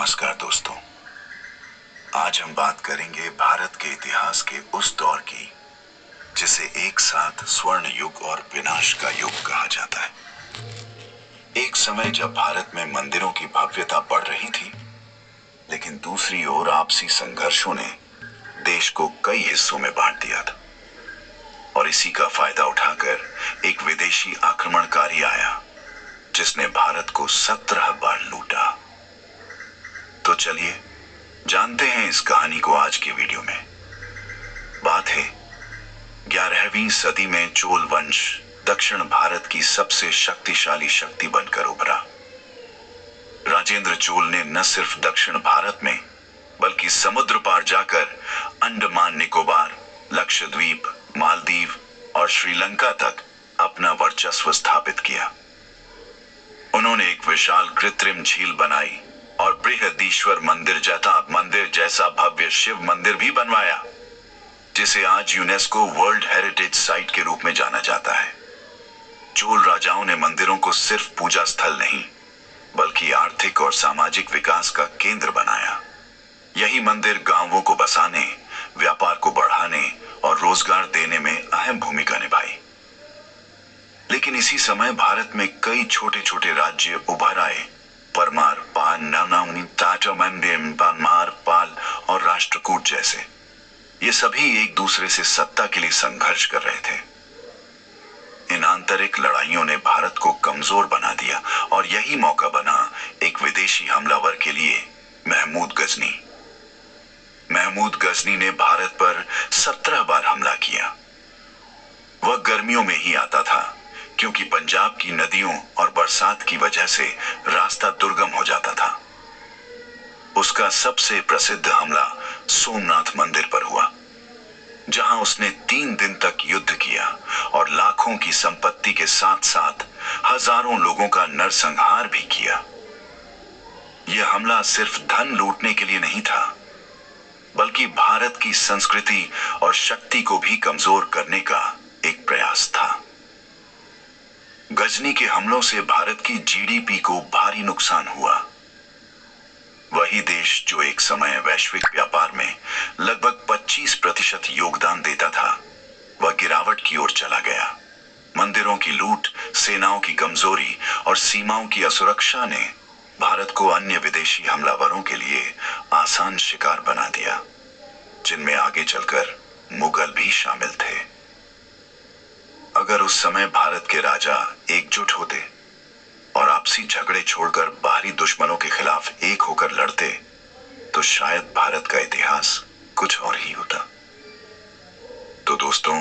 नमस्कार दोस्तों। आज हम बात करेंगे भारत के इतिहास के उस दौर की जिसे एक साथ स्वर्ण युग और विनाश का युग कहा जाता है। एक समय जब भारत में मंदिरों की भव्यता बढ़ रही थी, लेकिन दूसरी ओर आपसी संघर्षों ने देश को कई हिस्सों में बांट दिया था। और इसी का फायदा उठाकर एक विदेशी आक्रमणकारी आया जिसने भारत को 17 बार लूटा। तो चलिए जानते हैं इस कहानी को आज की वीडियो में। बात है 11वीं सदी में चोल वंश दक्षिण भारत की सबसे शक्तिशाली शक्ति बनकर उभरा। राजेंद्र चोल ने न सिर्फ दक्षिण भारत में बल्कि समुद्र पार जाकर अंडमान निकोबार, लक्षद्वीप, मालदीव और श्रीलंका तक अपना वर्चस्व स्थापित किया। उन्होंने एक विशाल कृत्रिम झील बनाई और बृहदीश्वर मंदिर जैसा भव्य शिव मंदिर भी बनवाया, जिसे आज यूनेस्को वर्ल्ड हेरिटेज साइट के रूप में जाना जाता है। चोल राजाओं ने मंदिरों को सिर्फ पूजा स्थल नहीं बल्कि आर्थिक और सामाजिक विकास का केंद्र बनाया। यही मंदिर गांवों को बसाने, व्यापार को बढ़ाने और रोजगार देने में अहम भूमिका निभाई। लेकिन इसी समय भारत में कई छोटे छोटे राज्य उभर आए। परमार, पाल, नवनाउनी, ताटोमंडेर, पाल और राष्ट्रकूट जैसे। ये सभी एक दूसरे से सत्ता के लिए संघर्ष कर रहे थे। इन आंतरिक लड़ाइयों ने भारत को कमजोर बना दिया और यही मौका बना एक विदेशी हमलावर के लिए, महमूद गजनी। महमूद गजनी ने भारत पर 17 बार हमला किया। वह गर्मियों में ही आता था क्योंकि पंजाब की नदियों और बरसात की वजह से रास्ता दुर्गम हो जाता था। उसका सबसे प्रसिद्ध हमला सोमनाथ मंदिर पर हुआ, जहां उसने 3 दिन तक युद्ध किया और लाखों की संपत्ति के साथ साथ हजारों लोगों का नरसंहार भी किया। यह हमला सिर्फ धन लूटने के लिए नहीं था, बल्कि भारत की संस्कृति और शक्ति को भी कमजोर करने का एक प्रयास था। गजनी के हमलों से भारत की जीडीपी को भारी नुकसान हुआ। वही देश जो एक समय वैश्विक व्यापार में लगभग 25% योगदान देता था, वह गिरावट की ओर चला गया। मंदिरों की लूट, सेनाओं की कमजोरी और सीमाओं की असुरक्षा ने भारत को अन्य विदेशी हमलावरों के लिए आसान शिकार बना दिया, जिनमें आगे चलकर मुगल भी शामिल थे। अगर उस समय भारत के राजा एकजुट होते और आपसी झगड़े छोड़कर बाहरी दुश्मनों के खिलाफ एक होकर लड़ते, तो शायद भारत का इतिहास कुछ और ही होता। तो दोस्तों,